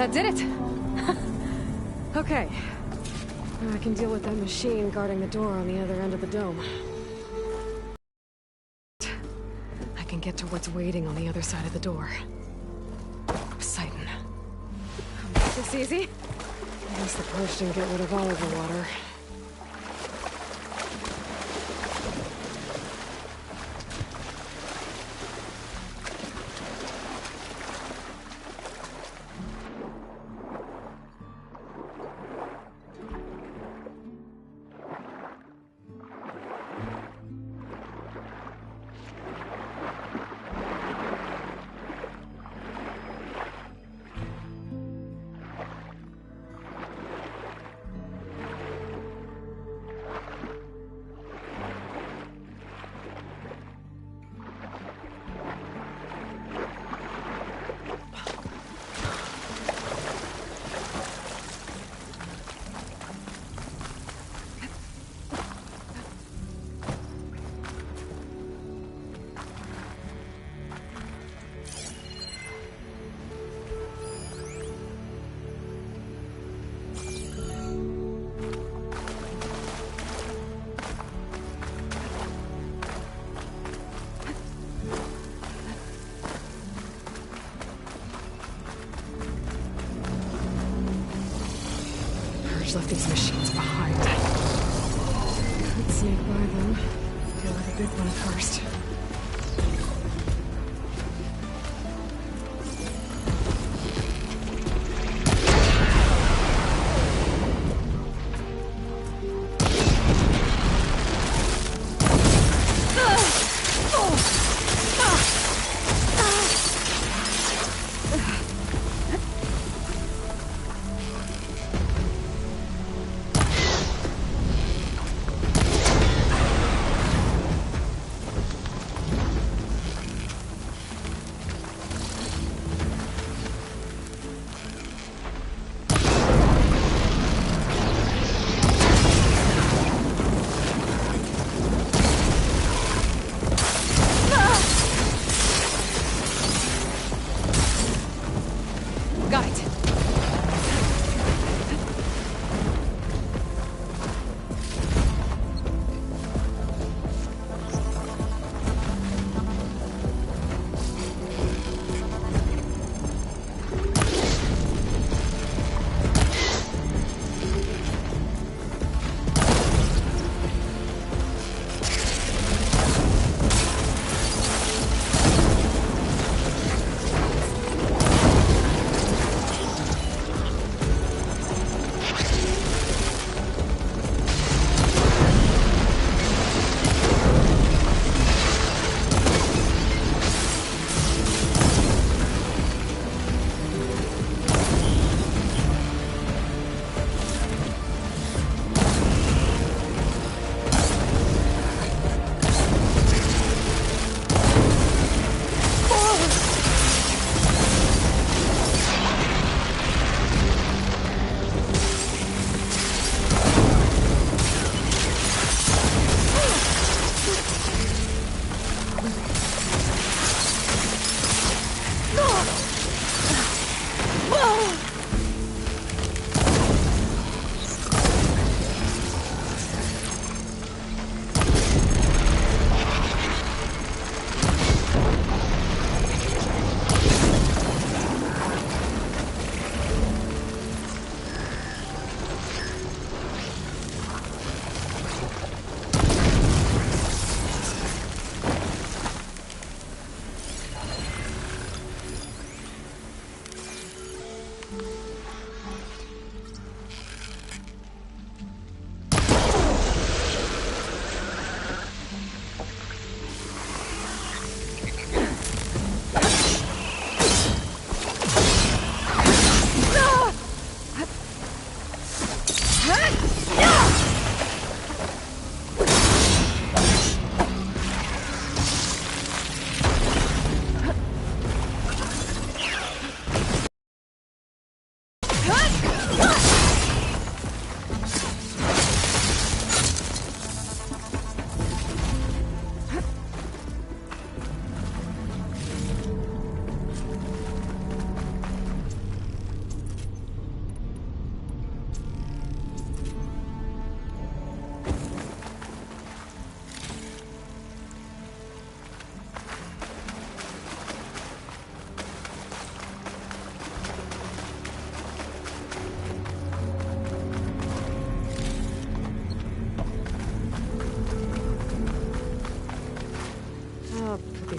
That did it! Okay. Now I can deal with that machine guarding the door on the other end of the dome. I can get to what's waiting on the other side of the door. Poseidon. This easy? I guess the purge didn't get rid of all of the water. Left these machines behind. Could sneak by them. Deal with the big one first.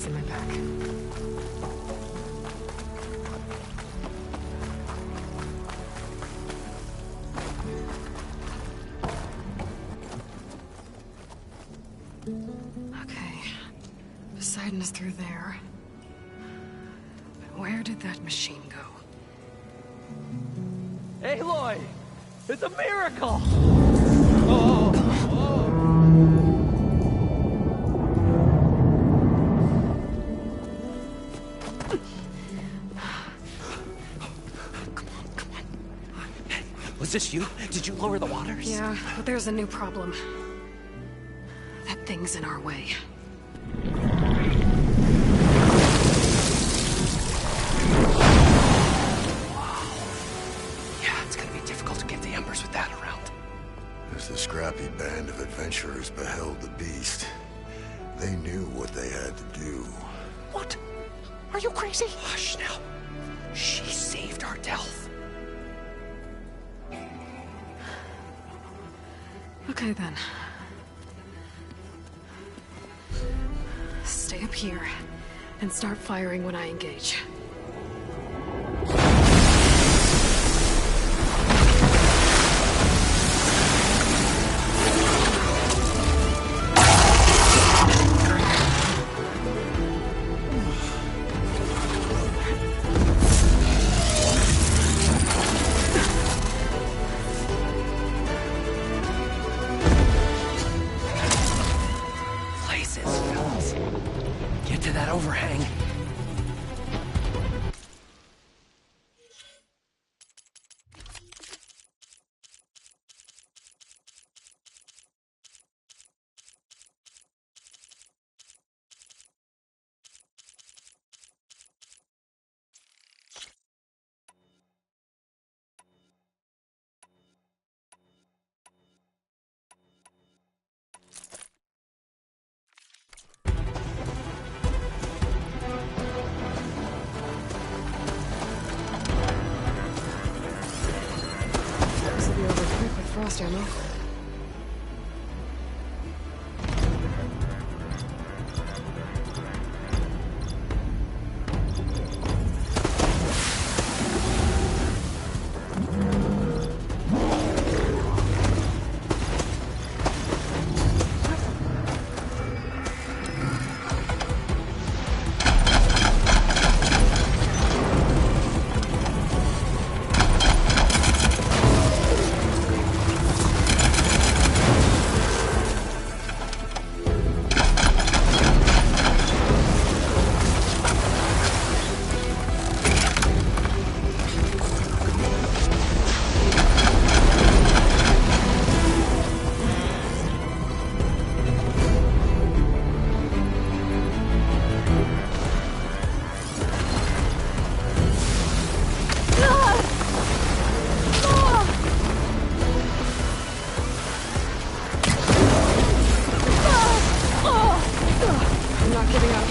in my pack. Okay. Poseidon is through there. But where did that machine go? Aloy! It's a miracle! Was this you? Did you lower the waters? Yeah, but there's a new problem. That thing's in our way. Yeah, it's gonna be difficult to get the embers with that around. As the scrappy band of adventurers beheld the beast, they knew what they had to do. What? Are you crazy? Hush now. She saved our Delph. Okay then. Stay up here and start firing when I engage. Get to that overhang. This will be over quick with frost ammo. I'm not giving up.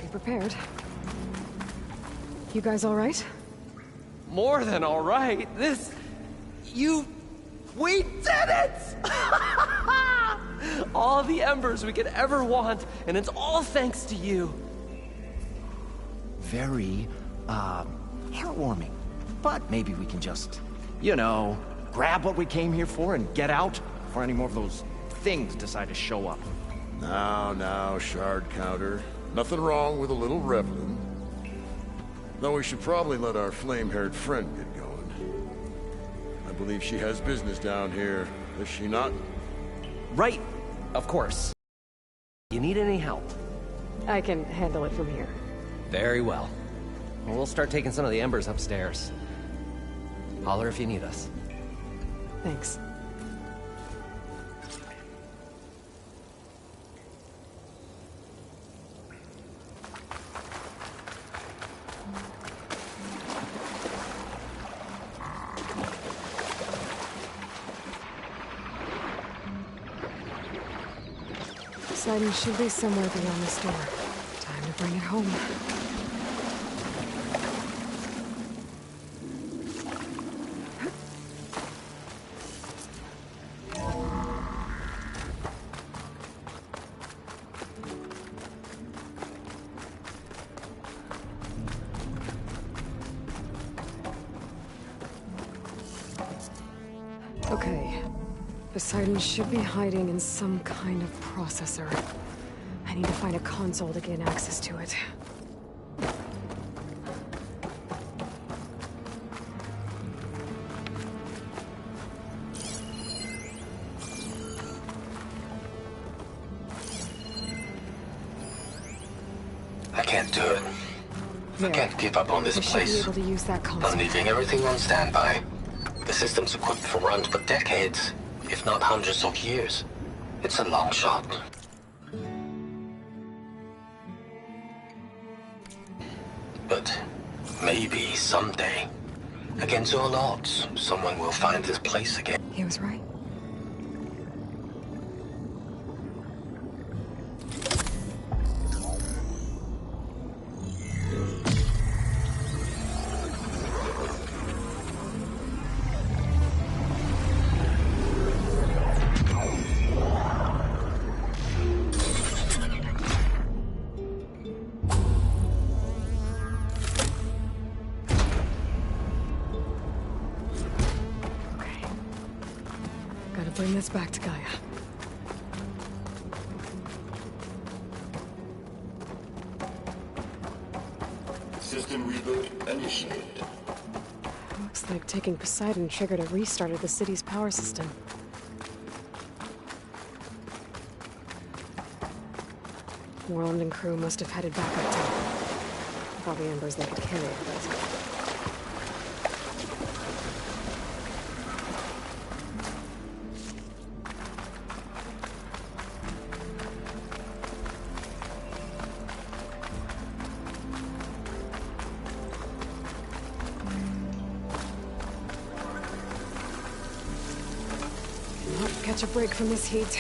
Be prepared. You guys all right? More than all right. We did it! All the embers we could ever want, and it's all thanks to you. Very, heartwarming. But maybe we can just, grab what we came here for and get out before any more of those things decide to show up. Now, Shard Counter. Nothing wrong with a little reveling. Though we should probably let our flame-haired friend get going. I believe she has business down here, does she not? Right, of course. You need any help? I can handle it from here. Very well. We'll start taking some of the embers upstairs. Holler if you need us. Thanks. Poseidon should be somewhere beyond this door. Time to bring it home. Okay. Poseidon should be hiding in some kind of processor. I need to find a console to gain access to it. I can't do it. I can't keep up on this I should place. be able to use that console. I'm leaving everything on standby. The system's equipped for runs for decades, if not hundreds of years. It's a long shot. But maybe someday, against all odds, someone will find this place again. He was right. Gotta bring this back to Gaia. System reboot initiated. Looks like taking Poseidon triggered a restart of the city's power system. Worland and crew must have headed back up top. With all the embers they could carry, but... Catch a break from this heat.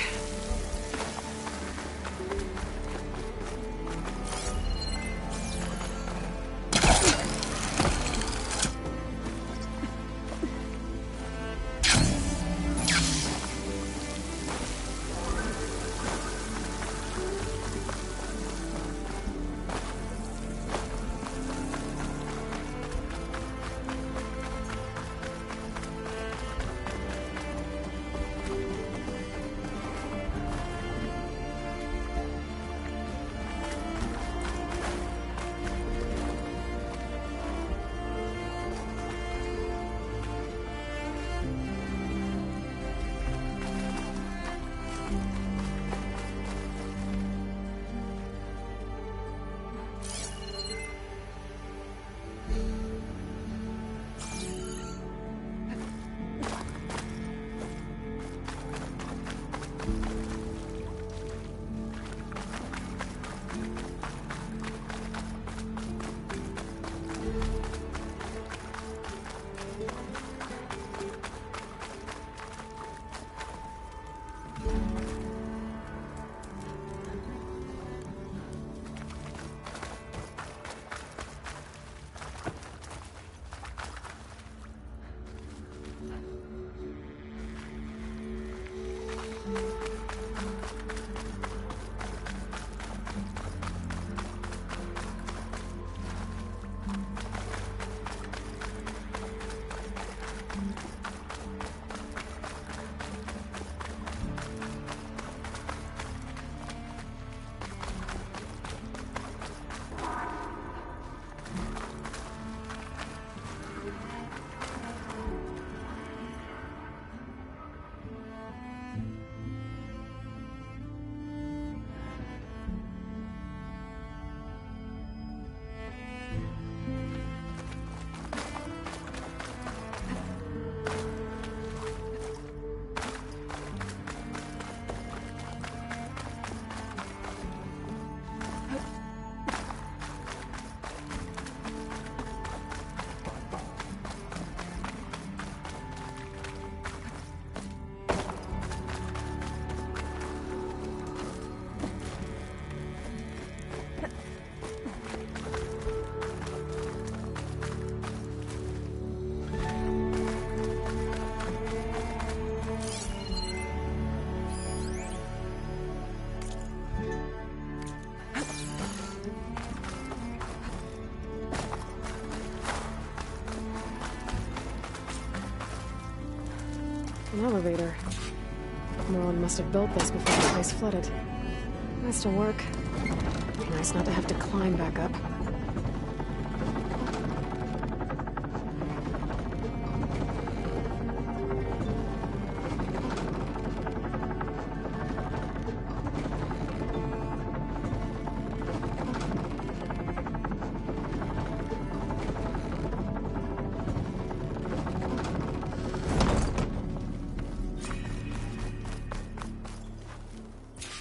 An elevator. Morlund must have built this before the place flooded. Nice to work. Nice not to have to climb back up.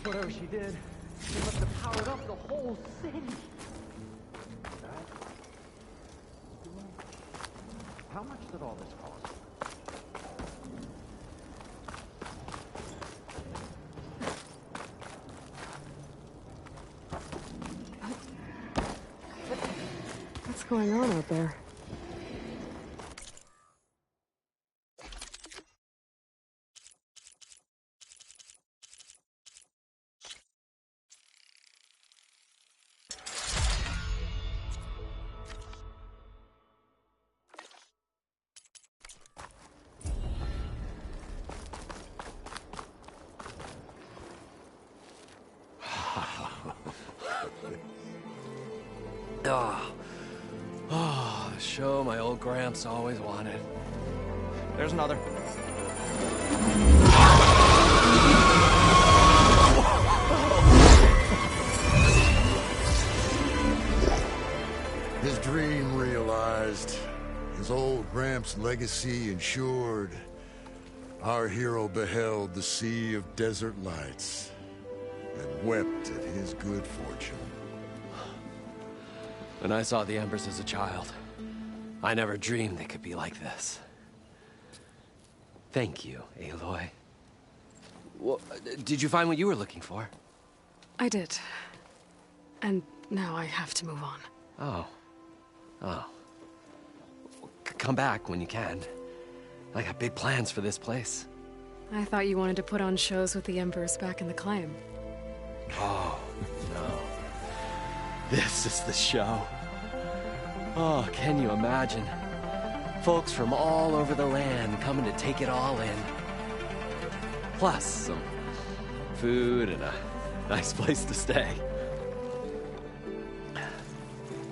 Whatever she did, she must have powered up the whole city. How much did all this cost? What's going on out there? The show my old Gramps always wanted. There's another. His dream realized. His old Gramps' legacy ensured. Our hero beheld the sea of desert lights and wept at his good fortune. When I saw the Embers as a child, I never dreamed they could be like this. Thank you, Aloy. Well, did you find what you were looking for? I did. And now I have to move on. Oh. Oh. Come back when you can. I got big plans for this place. I thought you wanted to put on shows with the Embers back in the Claim. Oh, no. This is the show. Oh, can you imagine? Folks from all over the land coming to take it all in. Plus some food and a nice place to stay.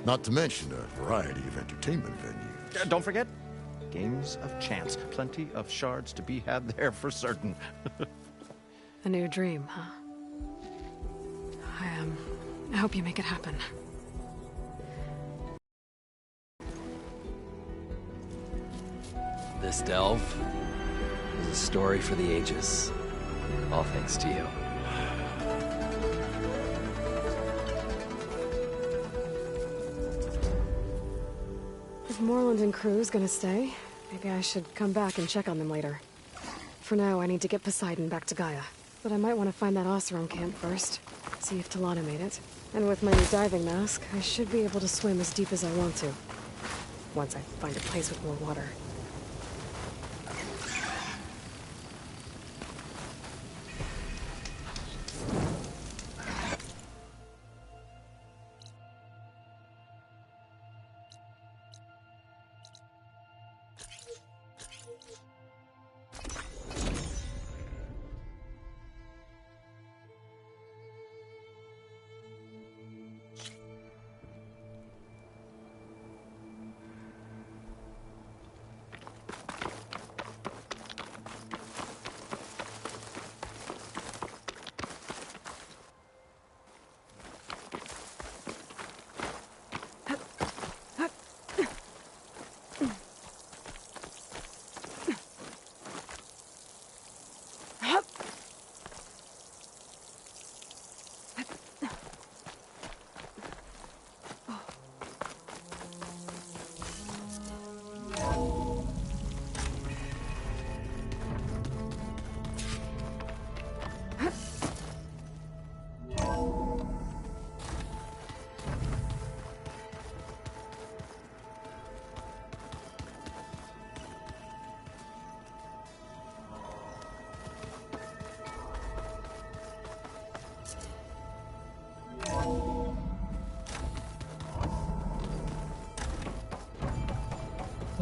Not to mention a variety of entertainment venues. Don't forget, games of chance. Plenty of shards to be had there for certain. A new dream, huh? I hope you make it happen. This delve is a story for the ages. All thanks to you. If Morlund and crew's gonna stay, maybe I should come back and check on them later. For now, I need to get Poseidon back to Gaia. But I might want to find that Oseram camp first. See if Talana made it. And with my new diving mask, I should be able to swim as deep as I want to. Once I find a place with more water.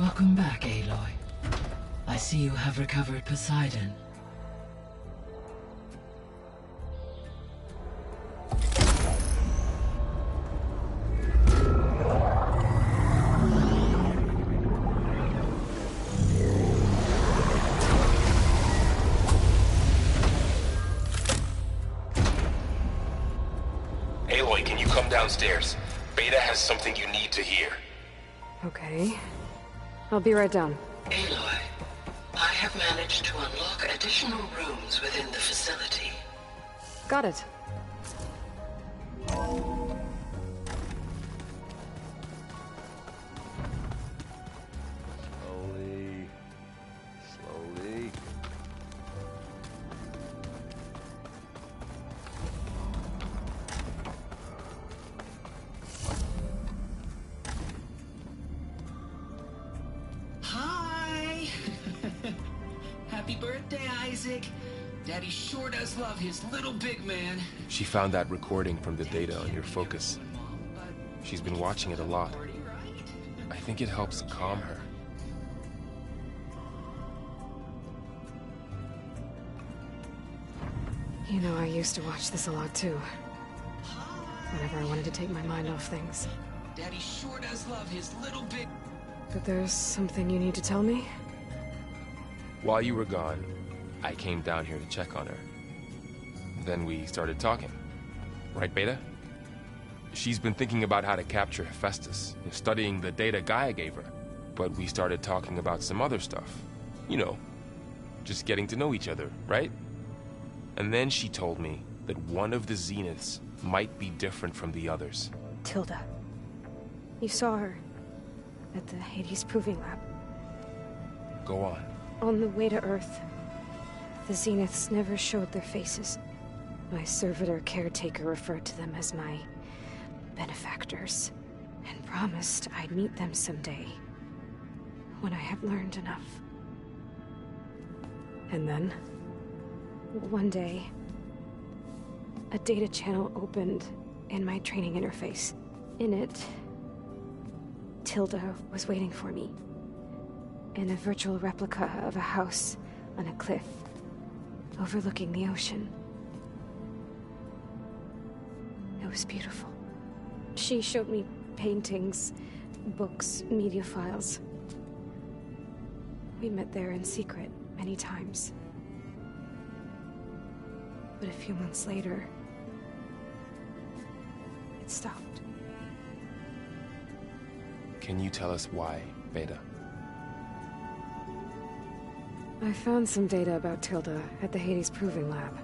Welcome back, Aloy. I see you have recovered Poseidon. Aloy, can you come downstairs? Beta has something you need to hear. Okay. I'll be right down. Aloy, I have managed to unlock additional rooms within the facility. Got it. Slowly. Slowly. Hi! Happy birthday, Isaac. Daddy sure does love his little big man. She found that recording from the data on your focus. She's been watching it a lot. I think it helps calm her. You know, I used to watch this a lot too. Whenever I wanted to take my mind off things. Daddy sure does love his little big... But there's something you need to tell me? While you were gone, I came down here to check on her. Then we started talking. Right, Beta? She's been thinking about how to capture Hephaestus, studying the data Gaia gave her. But we started talking about some other stuff. You know, just getting to know each other, right? And then she told me that one of the Zeniths might be different from the others. Tilda. You saw her at the Hades Proving Lab. Go on. On the way to Earth, the Zeniths never showed their faces. My servitor caretaker referred to them as my benefactors, and promised I'd meet them someday, when I have learned enough. And then, one day, a data channel opened in my training interface. In it, Tilda was waiting for me, in a virtual replica of a house on a cliff, overlooking the ocean. It was beautiful. She showed me paintings, books, media files. We met there in secret many times. But a few months later, it stopped. Can you tell us why, Beta? I found some data about Tilda at the Hades Proving Lab.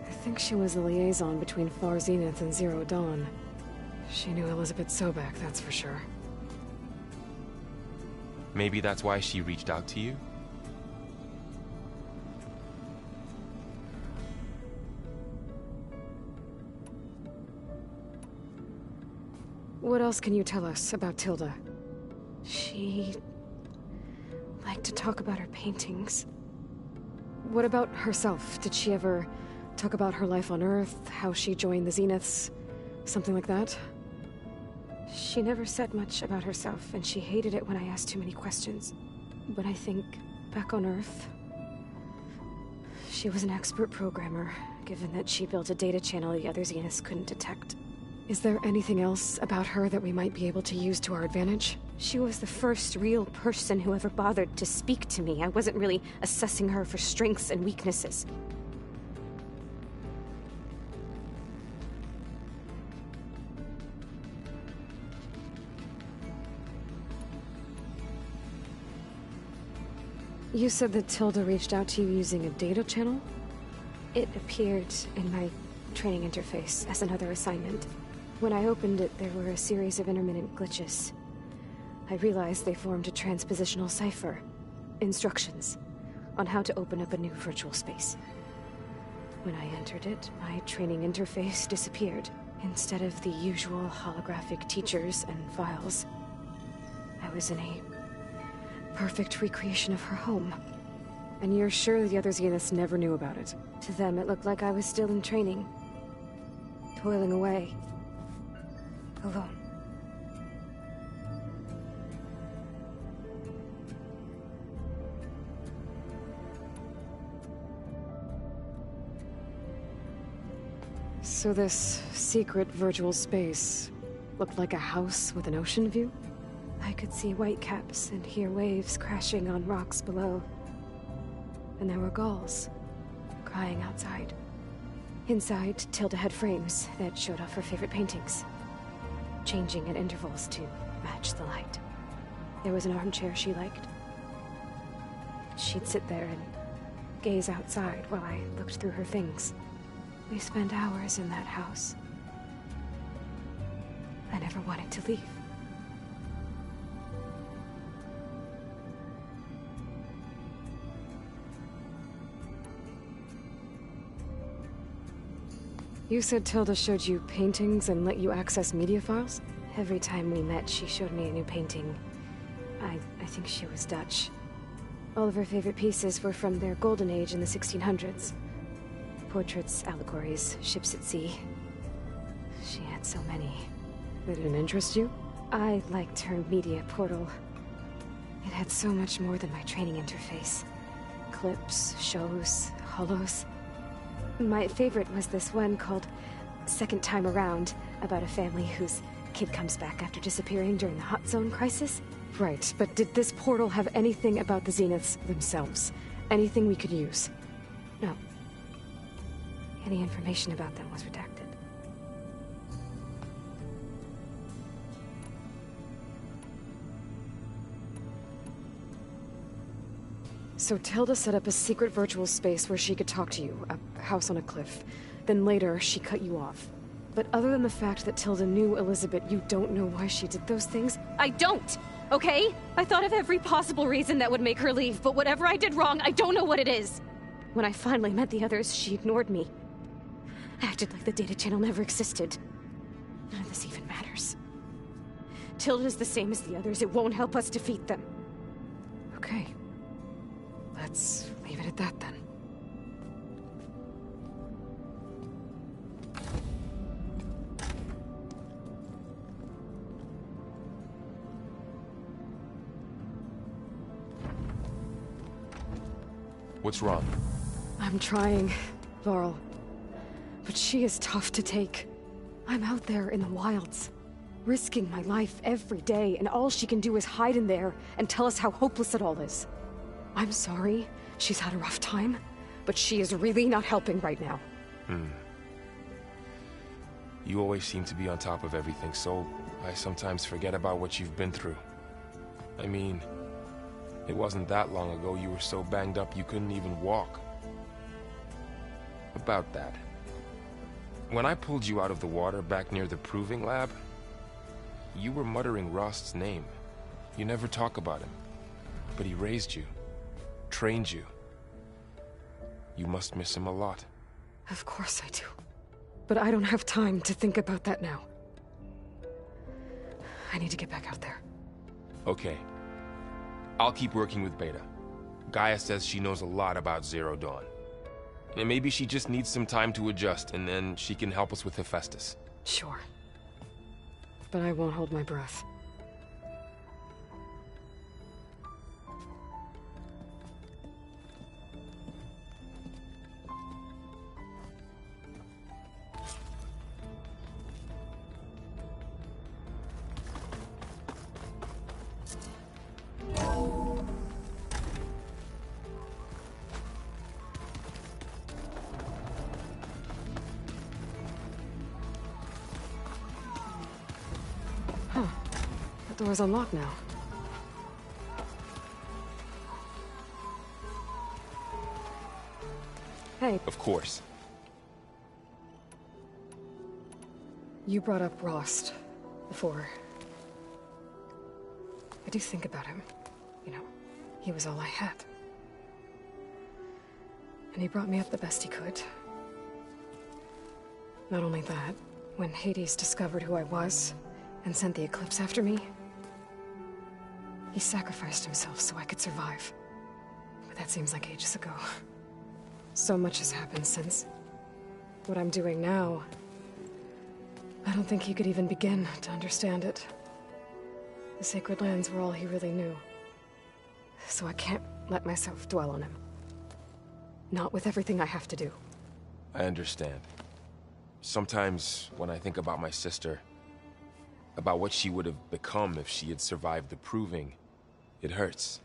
I think she was a liaison between Far Zenith and Zero Dawn. She knew Elizabeth Sobek, that's for sure. Maybe that's why she reached out to you? What else can you tell us about Tilda? She liked to talk about her paintings. What about herself? Did she ever talk about her life on Earth, how she joined the Zeniths, something like that? She never said much about herself, and she hated it when I asked too many questions. But I think, back on Earth, she was an expert programmer, given that she built a data channel the other Zeniths couldn't detect. Is there anything else about her that we might be able to use to our advantage? She was the first real person who ever bothered to speak to me. I wasn't really assessing her for strengths and weaknesses. You said that Tilda reached out to you using a data channel? It appeared in my training interface as another assignment. When I opened it, there were a series of intermittent glitches. I realized they formed a transpositional cipher. Instructions on how to open up a new virtual space. When I entered it, my training interface disappeared. Instead of the usual holographic teachers and files, I was in a perfect recreation of her home. And you're sure the other Zeniths never knew about it? To them, it looked like I was still in training. Toiling away. Alone. So this secret virtual space looked like a house with an ocean view? I could see whitecaps and hear waves crashing on rocks below. And there were gulls crying outside. Inside, Tilda had frames that showed off her favorite paintings, changing at intervals to match the light. There was an armchair she liked. She'd sit there and gaze outside while I looked through her things. We spent hours in that house. I never wanted to leave. You said Tilda showed you paintings and let you access media files? Every time we met, she showed me a new painting. I think she was Dutch. All of her favorite pieces were from their golden age in the 1600s. Portraits, allegories, ships at sea. She had so many. They didn't interest you? I liked her media portal. It had so much more than my training interface. Clips, shows, holos. My favorite was this one called Second Time Around, about a family whose kid comes back after disappearing during the Hot Zone crisis. Right, but did this portal have anything about the Zeniths themselves? Anything we could use? No. Any information about them was redacted. So Tilda set up a secret virtual space where she could talk to you, a house on a cliff. Then later, she cut you off. But other than the fact that Tilda knew Elizabeth, you don't know why she did those things? I don't! Okay? I thought of every possible reason that would make her leave, but whatever I did wrong, I don't know what it is. When I finally met the others, she ignored me. Acted like the data channel never existed. None of this even matters. Tilda's the same as the others. It won't help us defeat them. Okay. Let's leave it at that then. What's wrong? I'm trying, Varl. But she is tough to take. I'm out there in the wilds, risking my life every day, and all she can do is hide in there and tell us how hopeless it all is. I'm sorry, she's had a rough time, but she is really not helping right now. You always seem to be on top of everything, so I sometimes forget about what you've been through. I mean, it wasn't that long ago you were so banged up you couldn't even walk. About that. When I pulled you out of the water back near the proving lab, you were muttering Rost's name. You never talk about him. But he raised you, trained you. You must miss him a lot. Of course I do. But I don't have time to think about that now. I need to get back out there. Okay. I'll keep working with Beta. Gaia says she knows a lot about Zero Dawn. And maybe she just needs some time to adjust, and then she can help us with Hephaestus. Sure. But I won't hold my breath. The door's unlocked now. Hey. Of course. You brought up Rost before. I do think about him. You know, he was all I had. And he brought me up the best he could. Not only that, when Hades discovered who I was and sent the Eclipse after me, he sacrificed himself so I could survive. But that seems like ages ago. So much has happened since. What I'm doing now, I don't think he could even begin to understand it. The Sacred Lands were all he really knew. So I can't let myself dwell on him. Not with everything I have to do. I understand. Sometimes, when I think about my sister, about what she would have become if she had survived the Proving, it hurts.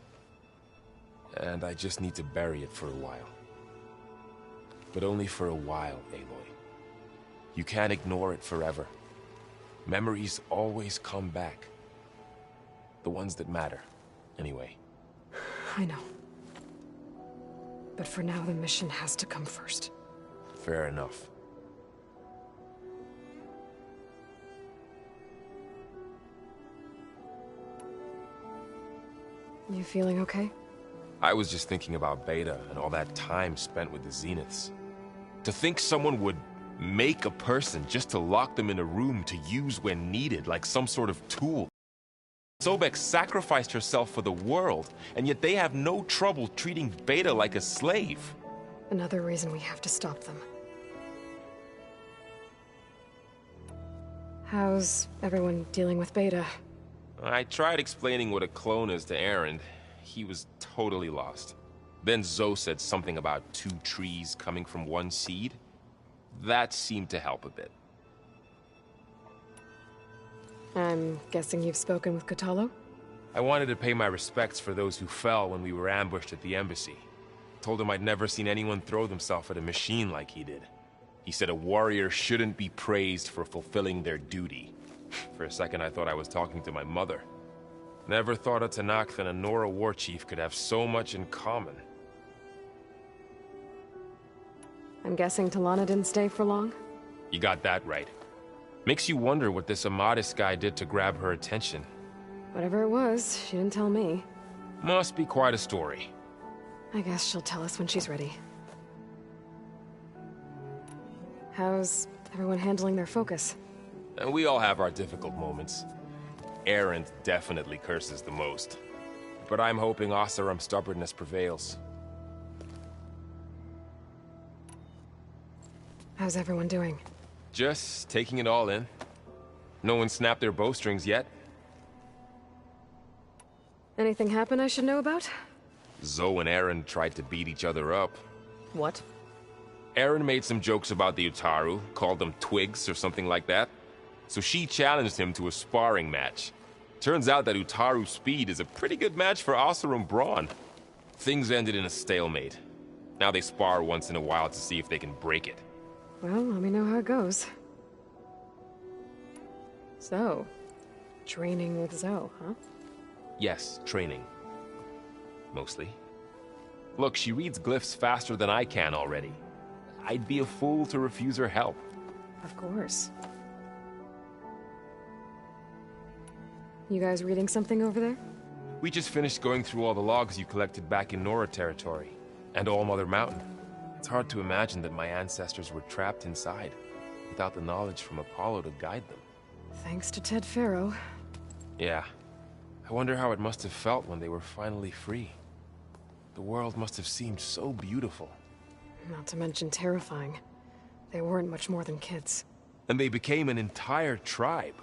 And I just need to bury it for a while. But only for a while, Aloy. You can't ignore it forever. Memories always come back. The ones that matter, anyway. I know. But for now, the mission has to come first. Fair enough. You feeling okay? I was just thinking about Beta and all that time spent with the Zeniths. To think someone would make a person just to lock them in a room to use when needed, like some sort of tool. Sobek sacrificed herself for the world, and yet they have no trouble treating Beta like a slave. Another reason we have to stop them. How's everyone dealing with Beta? I tried explaining what a clone is to Erend. He was totally lost. Then Zoe said something about 2 trees coming from 1 seed. That seemed to help a bit. I'm guessing you've spoken with Kotallo? I wanted to pay my respects for those who fell when we were ambushed at the embassy. Told him I'd never seen anyone throw themselves at a machine like he did. He said a warrior shouldn't be praised for fulfilling their duty. For a second I thought I was talking to my mother. Never thought a Tenakth and a Nora war chief could have so much in common. I'm guessing Talana didn't stay for long? You got that right. Makes you wonder what this Amadis guy did to grab her attention. Whatever it was, she didn't tell me. Must be quite a story. I guess she'll tell us when she's ready. How's everyone handling their focus? And we all have our difficult moments. Erend definitely curses the most. But I'm hoping Oseram's stubbornness prevails. How's everyone doing? Just taking it all in. No one snapped their bowstrings yet. Anything happen I should know about? Zoe and Erend tried to beat each other up. What? Erend made some jokes about the Utaru, called them twigs or something like that. So she challenged him to a sparring match. Turns out that Utaru speed is a pretty good match for Oseram brawn. Things ended in a stalemate. Now they spar once in a while to see if they can break it. Well, let me know how it goes. So, training with Zoe, huh? Yes, training. Mostly. Look, she reads glyphs faster than I can already. I'd be a fool to refuse her help. Of course. You guys reading something over there? We just finished going through all the logs you collected back in Nora territory, and All Mother Mountain. It's hard to imagine that my ancestors were trapped inside, without the knowledge from Apollo to guide them. Thanks to Ted Faro. Yeah. I wonder how it must have felt when they were finally free. The world must have seemed so beautiful. Not to mention terrifying. They weren't much more than kids. And they became an entire tribe.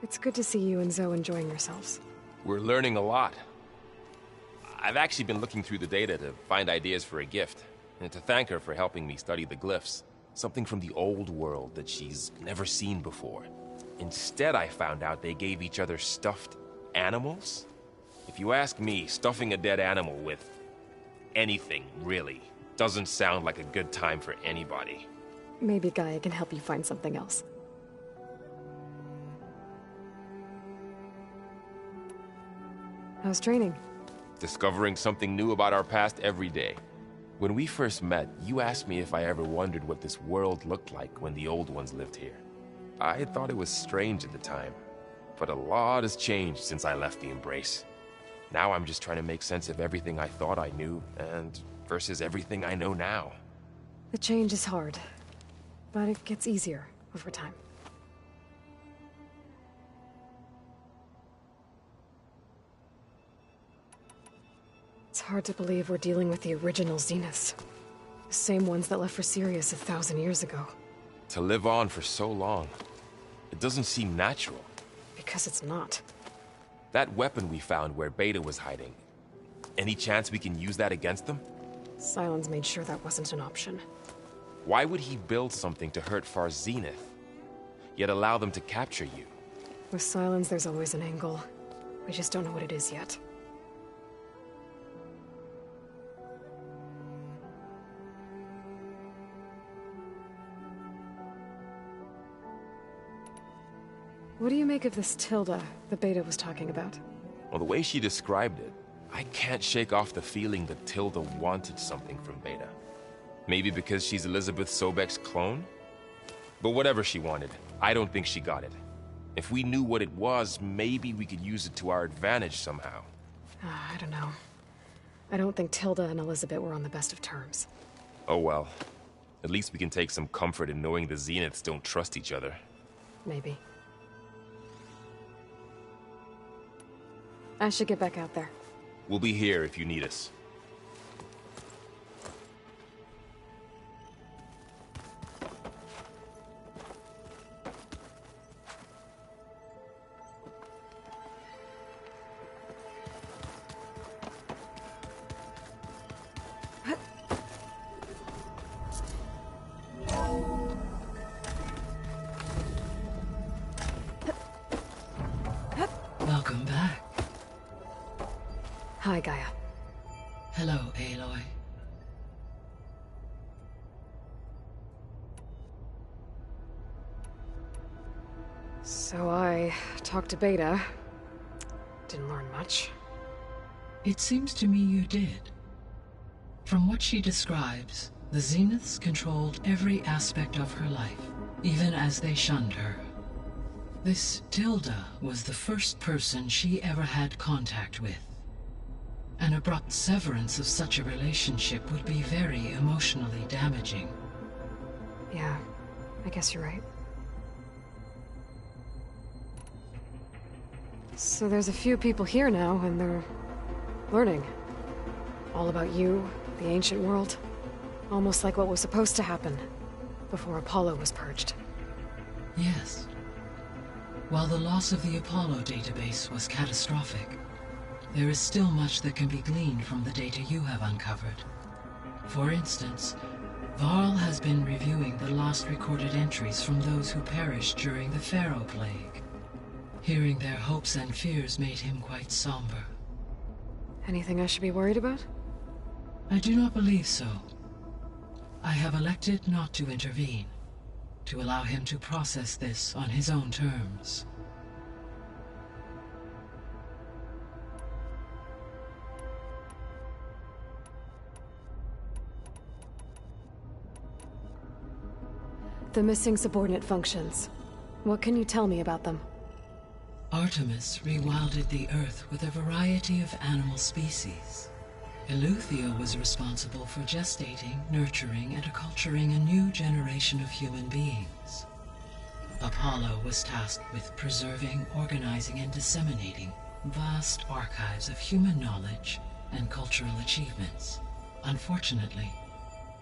It's good to see you and Zoe enjoying yourselves. We're learning a lot. I've actually been looking through the data to find ideas for a gift, and to thank her for helping me study the glyphs. Something from the old world that she's never seen before. Instead, I found out they gave each other stuffed animals. If you ask me, stuffing a dead animal with anything, really, doesn't sound like a good time for anybody. Maybe Gaia can help you find something else. How's training? Discovering something new about our past every day. When we first met, you asked me if I ever wondered what this world looked like when the old ones lived here. I thought it was strange at the time, but a lot has changed since I left the Embrace. Now I'm just trying to make sense of everything I thought I knew, and versus everything I know now. The change is hard, but it gets easier over time. It's hard to believe we're dealing with the original Zeniths. The same ones that left for Sirius 1,000 years ago. To live on for so long, it doesn't seem natural. Because it's not. That weapon we found where Beta was hiding, any chance we can use that against them? Sylens made sure that wasn't an option. Why would he build something to hurt Far Zenith, yet allow them to capture you? With Sylens, there's always an angle. We just don't know what it is yet. What do you make of this Tilda that Beta was talking about? Well, the way she described it, I can't shake off the feeling that Tilda wanted something from Beta. Maybe because she's Elizabeth Sobek's clone? But whatever she wanted, I don't think she got it. If we knew what it was, maybe we could use it to our advantage somehow. I don't know. I don't think Tilda and Elizabeth were on the best of terms. Oh well. At least we can take some comfort in knowing the Zeniths don't trust each other. Maybe. I should get back out there. We'll be here if you need us. Welcome back. Hi, Gaia. Hello, Aloy. So I talked to Beta. Didn't learn much. It seems to me you did. From what she describes, the Zeniths controlled every aspect of her life, even as they shunned her. This Tilda was the first person she ever had contact with. An abrupt severance of such a relationship would be very emotionally damaging. Yeah, I guess you're right. So there's a few people here now, and they're learning. All about you, the ancient world. Almost like what was supposed to happen before Apollo was purged. Yes. While the loss of the Apollo database was catastrophic, there is still much that can be gleaned from the data you have uncovered. For instance, Varl has been reviewing the last recorded entries from those who perished during the Pharaoh Plague. Hearing their hopes and fears made him quite somber. Anything I should be worried about? I do not believe so. I have elected not to intervene, to allow him to process this on his own terms. The missing subordinate functions. What can you tell me about them? Artemis rewilded the Earth with a variety of animal species. Eleuthia was responsible for gestating, nurturing, and acculturating a new generation of human beings. Apollo was tasked with preserving, organizing, and disseminating vast archives of human knowledge and cultural achievements. Unfortunately,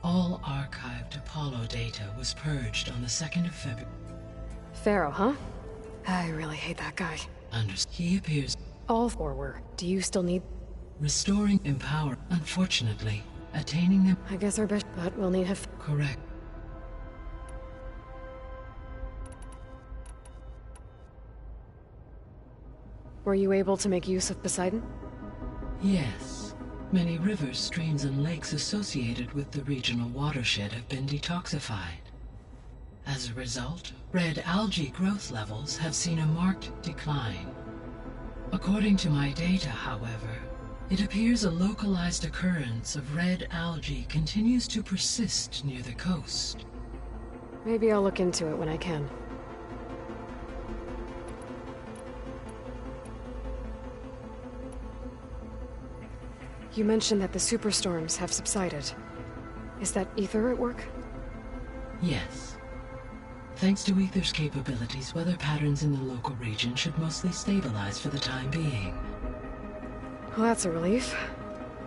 all archived Apollo data was purged on the 2nd of February. Pharaoh, huh? I really hate that guy. He appears... All four were. Do you still need... Restoring empower. Unfortunately, attaining them... I guess our best... But we'll need Heph... Correct. Were you able to make use of Poseidon? Yes. Many rivers, streams, and lakes associated with the regional watershed have been detoxified. As a result, red algae growth levels have seen a marked decline. According to my data, however, it appears a localized occurrence of red algae continues to persist near the coast. Maybe I'll look into it when I can. You mentioned that the superstorms have subsided. Is that Aether at work? Yes. Thanks to Aether's capabilities, weather patterns in the local region should mostly stabilize for the time being. Well, that's a relief.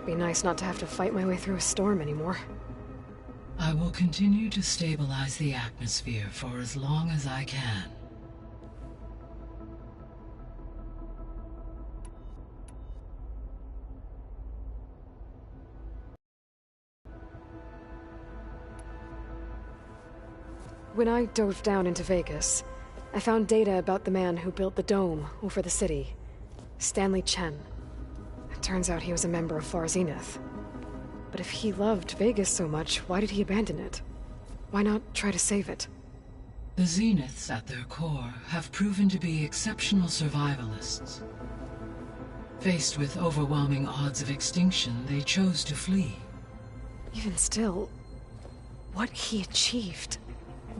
Be nice not to have to fight my way through a storm anymore. I will continue to stabilize the atmosphere for as long as I can. When I dove down into Vegas, I found data about the man who built the dome over the city. Stanley Chen. It turns out he was a member of Far Zenith. But if he loved Vegas so much, why did he abandon it? Why not try to save it? The Zeniths, at their core, have proven to be exceptional survivalists. Faced with overwhelming odds of extinction, they chose to flee. Even still, what he achieved.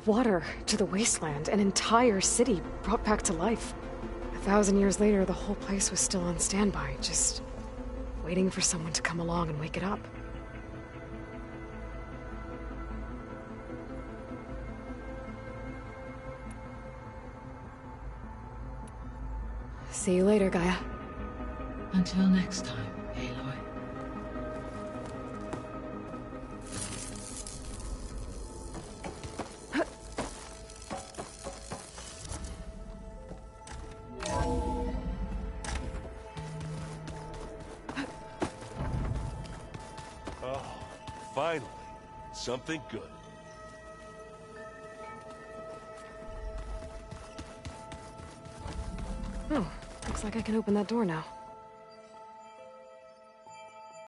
Water to the wasteland, an entire city brought back to life. 1,000 years later, the whole place was still on standby, just waiting for someone to come along and wake it up. See you later, Gaia. Until next time, Aloy. Oh, finally. Something good. Oh, looks like I can open that door now.